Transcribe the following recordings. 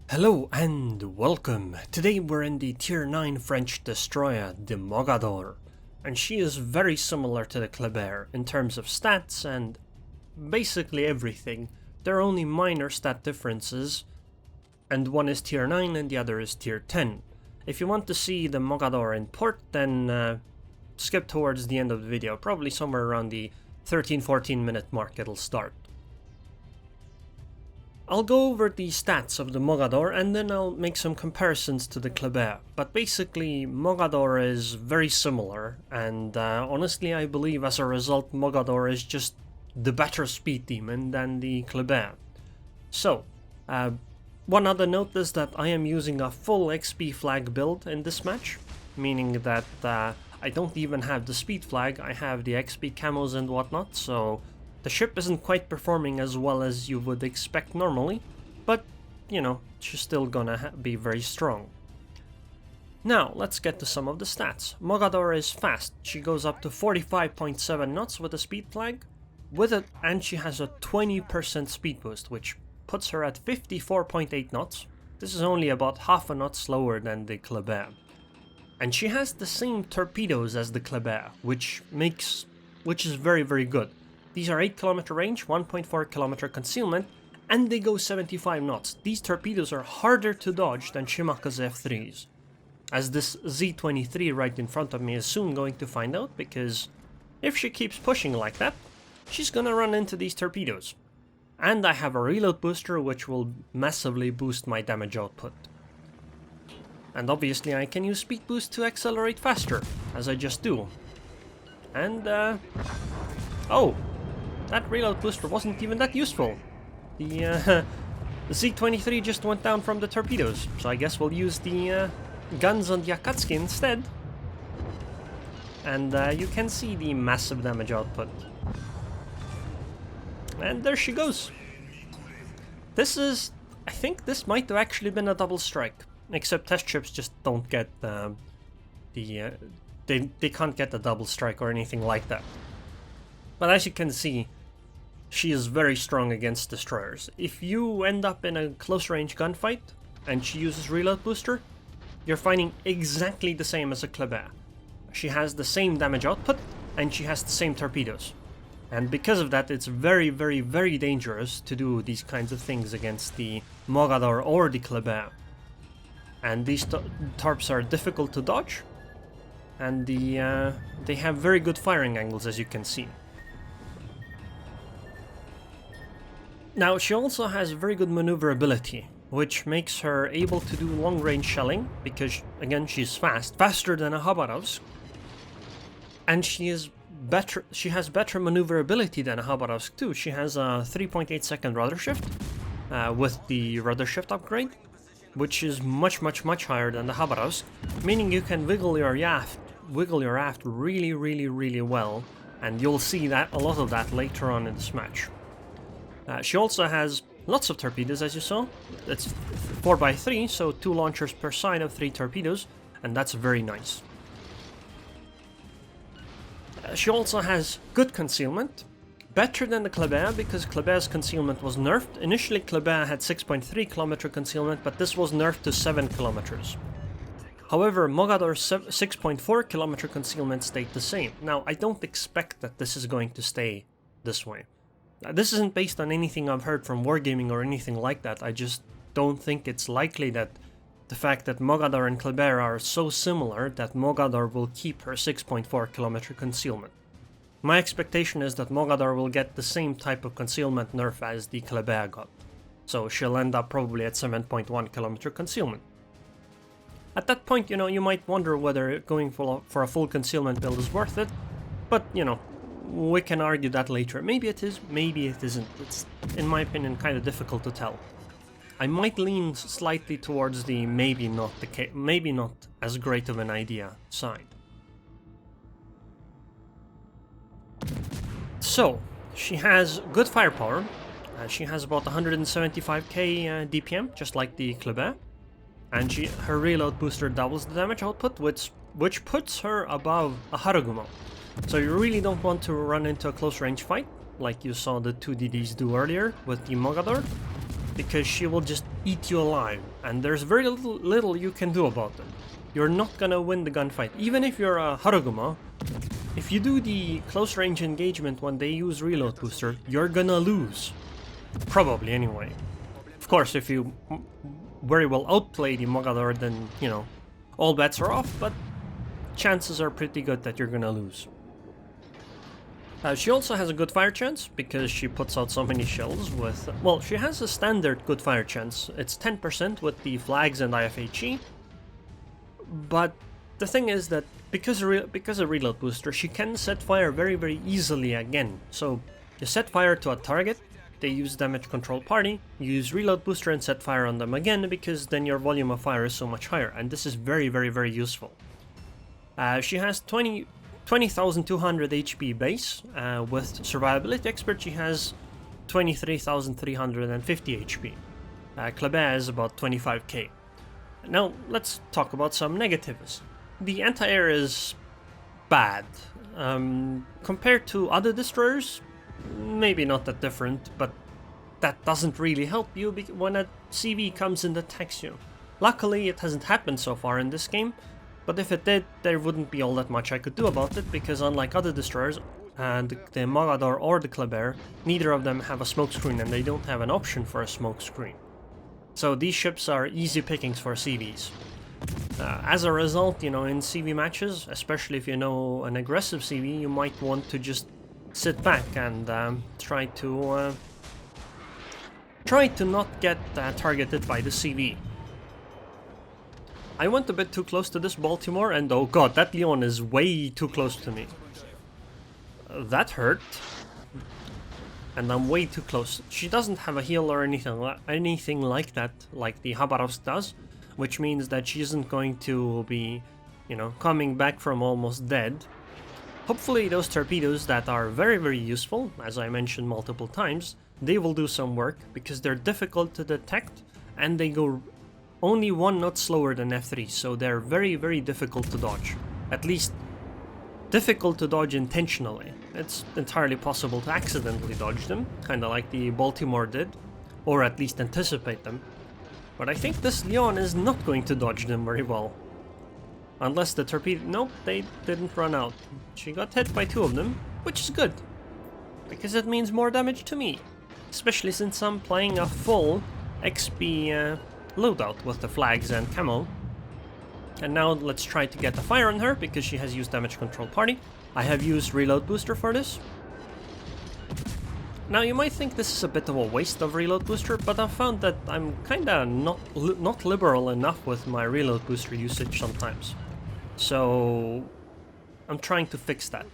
Hello and welcome. Today we're in the tier 9 French destroyer, the Mogador, and she is very similar to the Kleber in terms of stats and basically everything. There are only minor stat differences, and one is tier 9 and the other is tier 10. If you want to see the Mogador in port, then skip towards the end of the video, probably somewhere around the 13-14 minute mark it'll start. I'll go over the stats of the Mogador and then I'll make some comparisons to the Kleber, but basically Mogador is very similar, and honestly I believe as a result Mogador is just the better speed demon than the Kleber. So, one other note is that I am using a full XP flag build in this match, meaning that I don't even have the speed flag, I have the XP camos and whatnot, so the ship isn't quite performing as well as you would expect normally, but, you know, she's still gonna be very strong. Now, let's get to some of the stats. Mogador is fast. She goes up to 45.7 knots with a speed flag, and she has a 20% speed boost, which puts her at 54.8 knots. This is only about half a knot slower than the Kleber. And she has the same torpedoes as the Kleber, which is very, very good. These are 8 km range, 1.4 km concealment, and they go 75 knots. These torpedoes are harder to dodge than Shimaka's F3s, as this Z-23 right in front of me is soon going to find out, because if she keeps pushing like that, she's gonna run into these torpedoes. And I have a reload booster which will massively boost my damage output. And obviously I can use speed boost to accelerate faster, as I just do. And oh! That reload booster wasn't even that useful. The Z-23 just went down from the torpedoes, so I guess we'll use the guns on the Akatsuki instead. And you can see the massive damage output. And there she goes. I think this might have actually been a double strike, except test ships just don't get they can't get a double strike or anything like that. But as you can see, she is very strong against destroyers. If you end up in a close range gunfight and she uses reload booster, you're fighting exactly the same as a Kleber. She has the same damage output and she has the same torpedoes. And because of that, it's very, very, very dangerous to do these kinds of things against the Mogador or the Kleber. And these torps are difficult to dodge, and they have very good firing angles, as you can see. Now, she also has very good maneuverability, which makes her able to do long-range shelling, because, again, she's faster than a Khabarovsk, and she has better maneuverability than a Khabarovsk too. She has a 3.8 second rudder shift, with the rudder shift upgrade, which is much higher than the Khabarovsk, meaning you can wiggle your aft really, really, really well, and you'll see that a lot of that later on in this match. She also has lots of torpedoes, as you saw. It's 4x3, so 2 launchers per side of 3 torpedoes, and that's very nice. She also has good concealment, better than the Kleber, because Kleber's concealment was nerfed. Initially Kleber had 6.3 km concealment, but this was nerfed to 7 km. However, Mogador's 6.4 km concealment stayed the same. Now, I don't expect that this is going to stay this way. This isn't based on anything I've heard from Wargaming or anything like that. I just don't think it's likely that the fact that Mogador and Kleber are so similar that Mogador will keep her 6.4 km concealment. My expectation is that Mogador will get the same type of concealment nerf as the Kleber got. So she'll end up probably at 7.1 km concealment. At that point, you know, you might wonder whether going for a full concealment build is worth it, but, you know, we can argue that later. Maybe it is, maybe it isn't. It's, in my opinion, kind of difficult to tell. I might lean slightly towards the maybe not as great of an idea side. So, she has good firepower. She has about 175k DPM, just like the Kleber. And her reload booster doubles the damage output, which puts her above a Harugumo. So you really don't want to run into a close range fight, like you saw the two DDs do earlier with the Mogador. because she will just eat you alive, and there's very little you can do about it. You're not gonna win the gunfight. Even if you're a Haruguma, if you do the close range engagement when they use reload booster, you're gonna lose. Probably, anyway. Of course, if you very well outplay the Mogador, then, you know, all bets are off, but chances are pretty good that you're gonna lose. She also has a good fire chance, because she puts out so many shells with... Well, she has a standard good fire chance. It's 10% with the flags and IFHE. But the thing is that because of reload booster, she can set fire very easily again. So you set fire to a target, they use damage control party, you use reload booster and set fire on them again, because then your volume of fire is so much higher, and this is very useful. She has 20,200 HP base. With survivability expert she has 23,350 HP. Kleber is about 25k. Now let's talk about some negatives. The anti-air is bad. Compared to other destroyers, maybe not that different, but that doesn't really help you when a CV comes and attacks you. Luckily it hasn't happened so far in this game, but if it did, there wouldn't be all that much I could do about it, because unlike other destroyers, the Mogador or the Kleber, neither of them have a smokescreen, and they don't have an option for a smokescreen. So these ships are easy pickings for CVs. As a result, you know, in CV matches, especially if you know an aggressive CV, you might want to just sit back and try to not get targeted by the CV. I went a bit too close to this Baltimore, and oh god, that Leon is way too close to me. That hurt. And I'm way too close. She doesn't have a heal or anything like that, like the Habarovsk does, which means that she isn't going to be, you know, coming back from almost dead. Hopefully those torpedoes that are very useful, as I mentioned multiple times, they will do some work, because they're difficult to detect, and they go only 1 knot slower than F3, so they're very difficult to dodge. At least difficult to dodge intentionally. It's entirely possible to accidentally dodge them, kinda like the Baltimore did, or at least anticipate them. But I think this Leon is not going to dodge them very well. Unless the torpedo... Nope, they didn't run out. She got hit by 2 of them, which is good, because it means more damage to me. Especially since I'm playing a full XP loadout with the flags and camo. And now let's try to get the fire on her, because she has used damage control party. I have used reload booster for this. Now you might think this is a bit of a waste of reload booster, but I've found that I'm kinda not liberal enough with my reload booster usage sometimes. So I'm trying to fix that.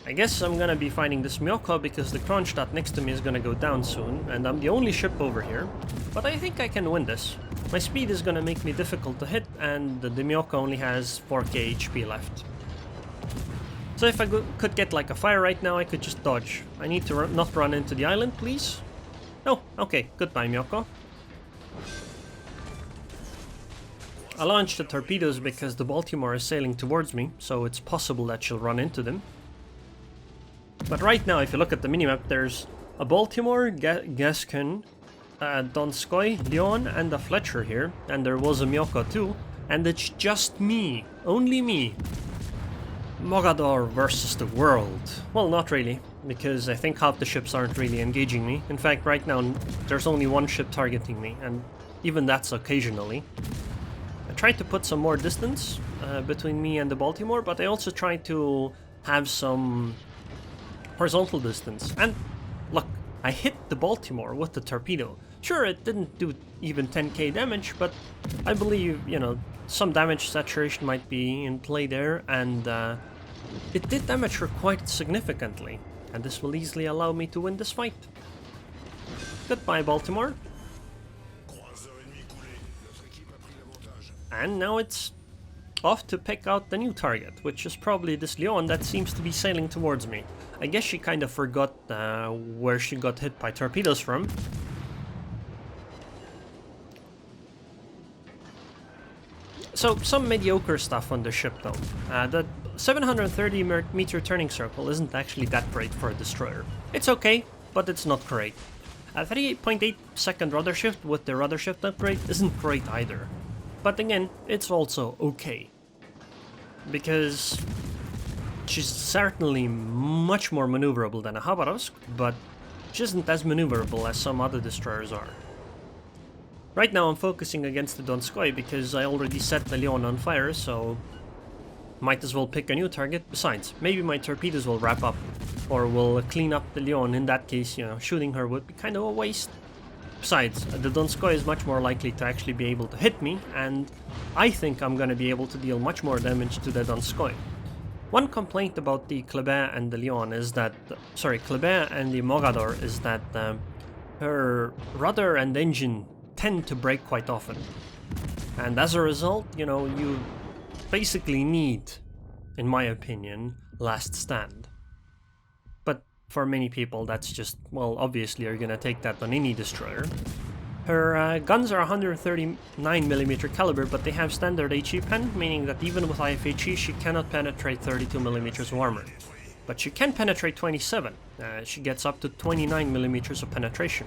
I guess I'm gonna be fighting this Myoko, because the Kronstadt next to me is gonna go down soon, and I'm the only ship over here. But I think I can win this. My speed is gonna make me difficult to hit, and the Myoko only has 4k HP left. So if I could get like a fire right now, I could just dodge. I need to not run into the island, please. Oh, okay, goodbye Myoko. I launched the torpedoes because the Baltimore is sailing towards me, so it's possible that she'll run into them. But right now, if you look at the minimap, there's a Baltimore, Gascon, Donskoy, Leon, and a Fletcher here, and there was a Myoko too, and it's just me, only me. Mogador versus the world. Well, not really, because I think half the ships aren't really engaging me. In fact, right now, there's only 1 ship targeting me, and even that's occasionally. I tried to put some more distance between me and the Baltimore, but I also tried to have some horizontal distance. And look, I hit the Baltimore with the torpedo. Sure, it didn't do even 10k damage, but I believe, you know, some damage saturation might be in play there, and it did damage her quite significantly, and this will easily allow me to win this fight. Goodbye, Baltimore. And now it's off to pick out the new target, which is probably this Leon that seems to be sailing towards me. I guess she kind of forgot where she got hit by torpedoes from. So, some mediocre stuff on the ship though. The 730 meter turning circle isn't actually that great for a destroyer. It's okay, but it's not great. A 3.8 second rudder shift with the rudder shift upgrade isn't great either. But again, it's also okay. Because she's certainly much more maneuverable than a Khabarovsk, but she isn't as maneuverable as some other destroyers are. Right now I'm focusing against the Donskoy because I already set the Leon on fire, so might as well pick a new target. Besides, maybe my torpedoes will wrap up, or will clean up the Leon. In that case, you know, shooting her would be kind of a waste. Besides, the Donskoy is much more likely to actually be able to hit me, and I think I'm going to be able to deal much more damage to the Donskoy. One complaint about the Kleber and the Leon is that, Kleber and the Mogador is that her rudder and engine tend to break quite often. And as a result, you know, you basically need, in my opinion, last stand. But for many people that's just, well, obviously you're gonna take that on any destroyer. Her guns are 139mm caliber, but they have standard HE pen, meaning that even with IFHE she cannot penetrate 32mm of armor. But she can penetrate 27. She gets up to 29mm of penetration.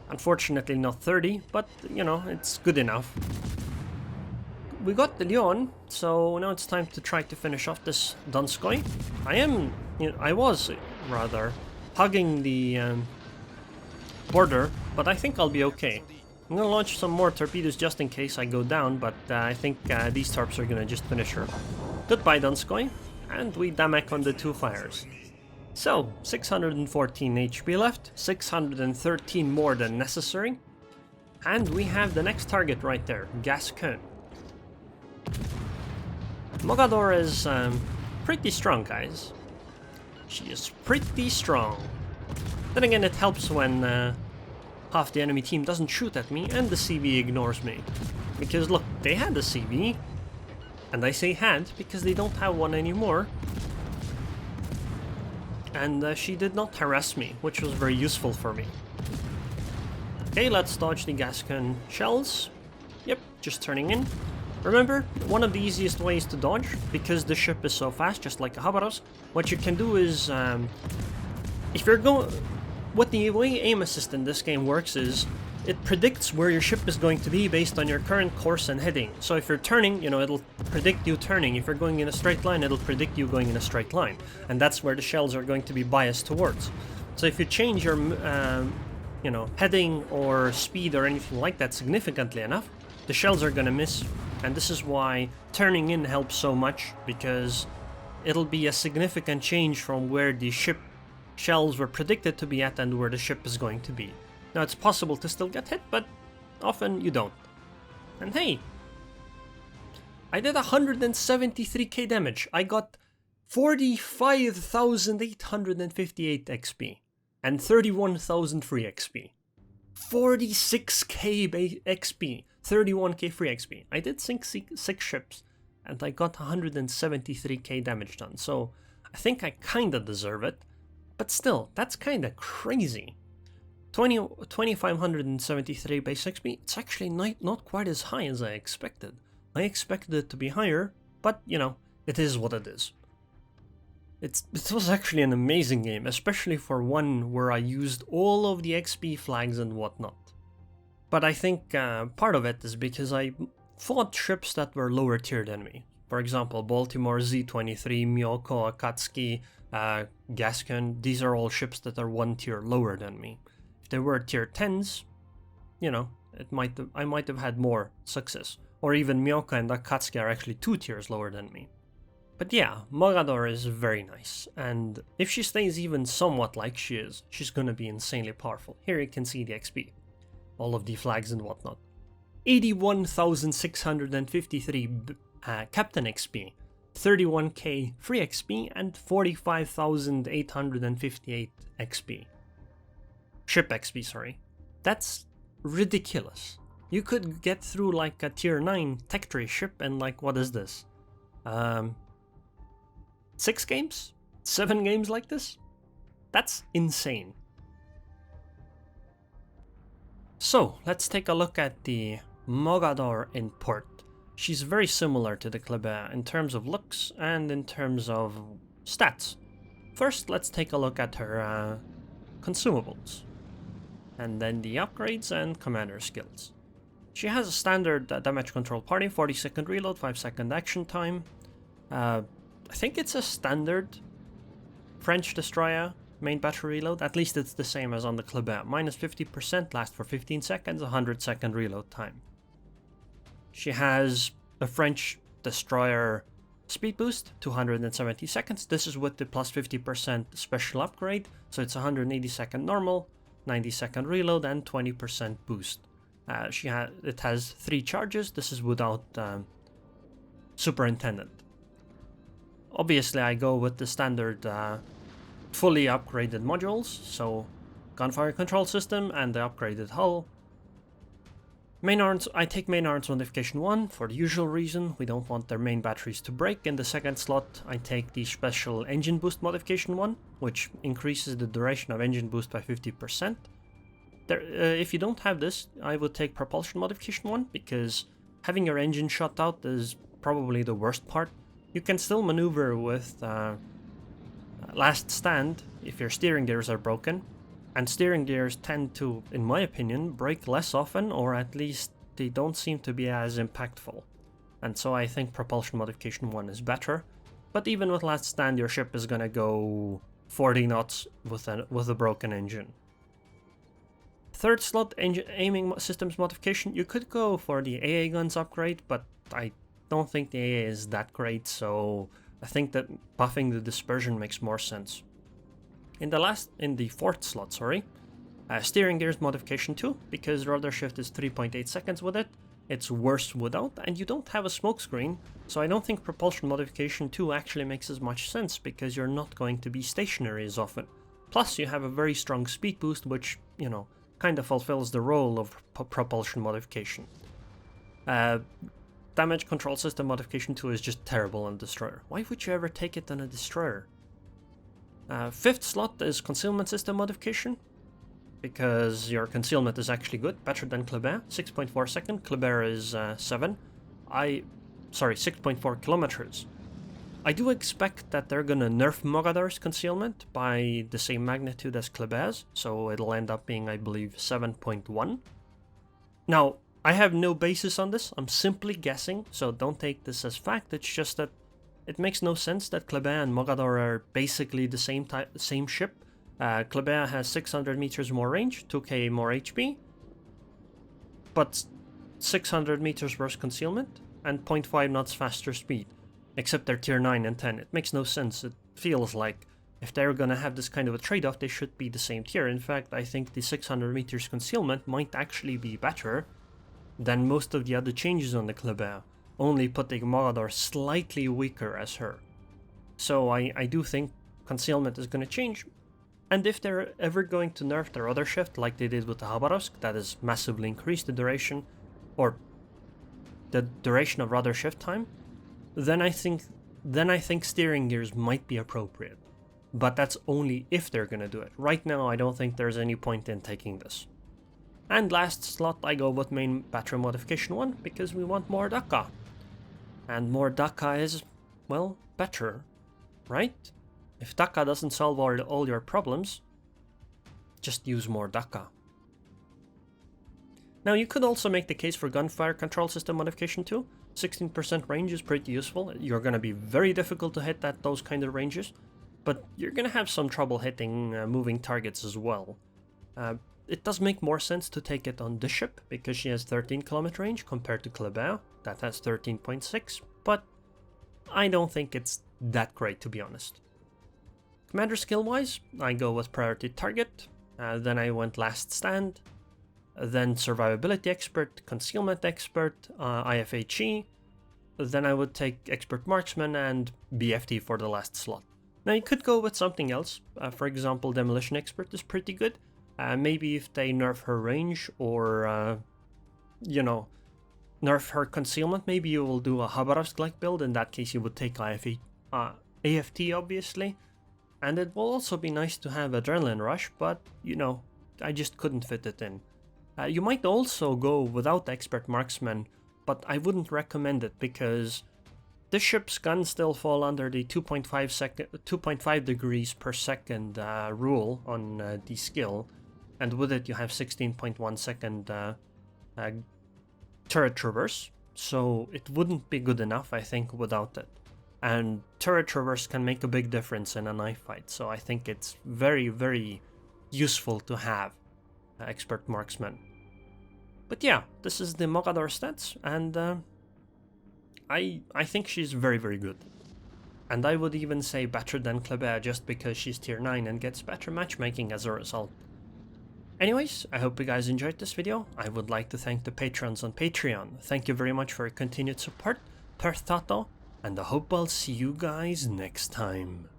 Unfortunately not 30, but you know, it's good enough. We got the Leon, so now it's time to try to finish off this Donskoy. I was rather hugging the border, but I think I'll be okay. I'm gonna launch some more torpedoes just in case I go down, but I think these torps are gonna just finish her. Goodbye Donskoy, and we damek on the two fires. So, 614 HP left, 613 more than necessary, and we have the next target right there, Gascon. Mogador is pretty strong, guys. She is pretty strong. Then again, it helps when half the enemy team doesn't shoot at me and the CV ignores me. Because look, they had a CV, and I say had because they don't have one anymore. And she did not harass me, which was very useful for me. Okay, let's dodge the Gascon shells. Yep, just turning in. Remember, one of the easiest ways to dodge, because the ship is so fast, just like a Khabarovsk, what you can do is, if you're going... What the way aim assist in this game works is, it predicts where your ship is going to be based on your current course and heading. So if you're turning, you know, it'll predict you turning. If you're going in a straight line, it'll predict you going in a straight line. And that's where the shells are going to be biased towards. So if you change your, you know, heading or speed or anything like that significantly enough, the shells are gonna miss. And this is why turning in helps so much, because it'll be a significant change from where the ship shells were predicted to be at and where the ship is going to be. Now it's possible to still get hit, but often you don't. And hey, I did 173k damage. I got 45,858 XP and 31,000 free XP. 46k XP, 31k free XP. I did sink 6 ships and I got 173k damage done. So I think I kinda deserve it, but still, that's kinda crazy. 2,573 base XP, it's actually not quite as high as I expected. I expected it to be higher, but you know, it is what it is. It was actually an amazing game, especially for one where I used all of the XP flags and whatnot. But I think part of it is because I fought ships that were lower tier than me. For example, Baltimore, Z-23, Myoko, Akatsuki, Gascon, these are all ships that are 1 tier lower than me. If they were tier 10s, you know, I might have had more success. Or even Myoko and Akatsuki are actually 2 tiers lower than me. But yeah, Mogador is very nice, and if she stays even somewhat like she is, she's gonna be insanely powerful. Here you can see the XP. All of the flags and whatnot. 81,653 Captain XP, 31k free XP, and 45,858 XP. Ship XP, sorry. That's ridiculous. You could get through like a tier 9 tech tree ship and like, what is this? 6 games? 7 games like this? That's insane. So, let's take a look at the Mogador in port. She's very similar to the Kleber in terms of looks and in terms of stats. First, let's take a look at her consumables. and then the upgrades and commander skills. She has a standard damage control party, 40-second reload, 5-second action time. I think it's a standard French destroyer main battery reload. At least it's the same as on the Kleber. Minus 50%, lasts for 15 seconds, 100-second reload time. She has a French destroyer speed boost, 270 seconds. This is with the plus 50% special upgrade, so it's 180-second normal, 90-second reload, and 20% boost. It has 3 charges. This is without Superintendent. Obviously, I go with the standard fully upgraded modules, so gunfire control system and the upgraded hull. Main arms, I take main arms modification 1 for the usual reason. We don't want their main batteries to break. In the second slot, I take the special engine boost modification 1, which increases the duration of engine boost by 50%. If you don't have this, I would take propulsion modification 1, because having your engine shut out is probably the worst part. You can still maneuver with last stand if your steering gears are broken, and steering gears tend to, in my opinion, break less often, or at least they don't seem to be as impactful. And so I think propulsion modification 1 is better. But even with last stand, your ship is gonna go 40 knots with a broken engine. Third slot, aiming systems modification. You could go for the AA guns upgrade, but I don't think the AA is that great, so I think that buffing the dispersion makes more sense. In the fourth slot, steering gears modification 2, because rudder shift is 3.8 seconds with it. It's worse without, and you don't have a smoke screen, so I don't think propulsion modification 2 actually makes as much sense, because you're not going to be stationary as often. Plus, you have a very strong speed boost, which, you know, kind of fulfills the role of propulsion modification. Damage control system modification 2 is just terrible on destroyer. Why would you ever take it on a destroyer? Fifth slot is concealment system modification, because your concealment is actually good, better than Kleber. 6.4 second, Kleber is 6.4 kilometers. I do expect that they're gonna nerf Mogador's concealment by the same magnitude as Kleber's, so it'll end up being, I believe, 7.1. Now, I have no basis on this, I'm simply guessing, so don't take this as fact. It's just that it makes no sense that Kleber and Mogador are basically the same ship. Kleber has 600 meters more range, 2k more HP, but 600 meters worse concealment, and 0.5 knots faster speed. Except they're tier 9 and 10. It makes no sense. It feels like if they're gonna have this kind of a trade-off, they should be the same tier. In fact, I think the 600 meters concealment might actually be better than most of the other changes on the Kleber, only putting Mogador slightly weaker as her. So I do think concealment is gonna change, and if they're ever going to nerf their other shift like they did with the Khabarovsk, that is massively increased the duration, or the duration of rudder shift time, then I think steering gears might be appropriate. But that's only if they're gonna do it. Right now, I don't think there's any point in taking this. And last slot, I go with main battery modification 1, because we want more Dakka. And more Dakka is, well, better, right? If Dakka doesn't solve all your problems, just use more Dakka. Now, you could also make the case for gunfire control system modification 2. 16% range is pretty useful. You're going to be very difficult to hit at those kind of ranges, but you're going to have some trouble hitting moving targets as well. It does make more sense to take it on this ship, because she has 13 kilometer range compared to Kleber, that has 13.6, but I don't think it's that great, to be honest. Commander skill-wise, I go with priority target, then I went last stand, then survivability expert, concealment expert, IFHE, then I would take expert marksman and BFT for the last slot. Now you could go with something else, for example demolition expert is pretty good, maybe if they nerf her range or, nerf her concealment, maybe you will do a Khabarovsk-like build. In that case you would take AFT obviously, and it will also be nice to have adrenaline rush, but I just couldn't fit it in. You might also go without expert marksman, but I wouldn't recommend it, because this ship's guns still fall under the 2.5 degrees per second rule on the skill, and with it you have 16.1 second turret traverse, so it wouldn't be good enough, I think, without it. And turret traverse can make a big difference in a knife fight, so I think it's very, very useful to have expert marksman. But yeah, this is the Mogador stats, and I think she's very, very good. And I would even say better than Kleber, just because she's tier 9 and gets better matchmaking as a result. Anyways, I hope you guys enjoyed this video. I would like to thank the patrons on Patreon. Thank you very much for your continued support. Per Tato, and I hope I'll see you guys next time.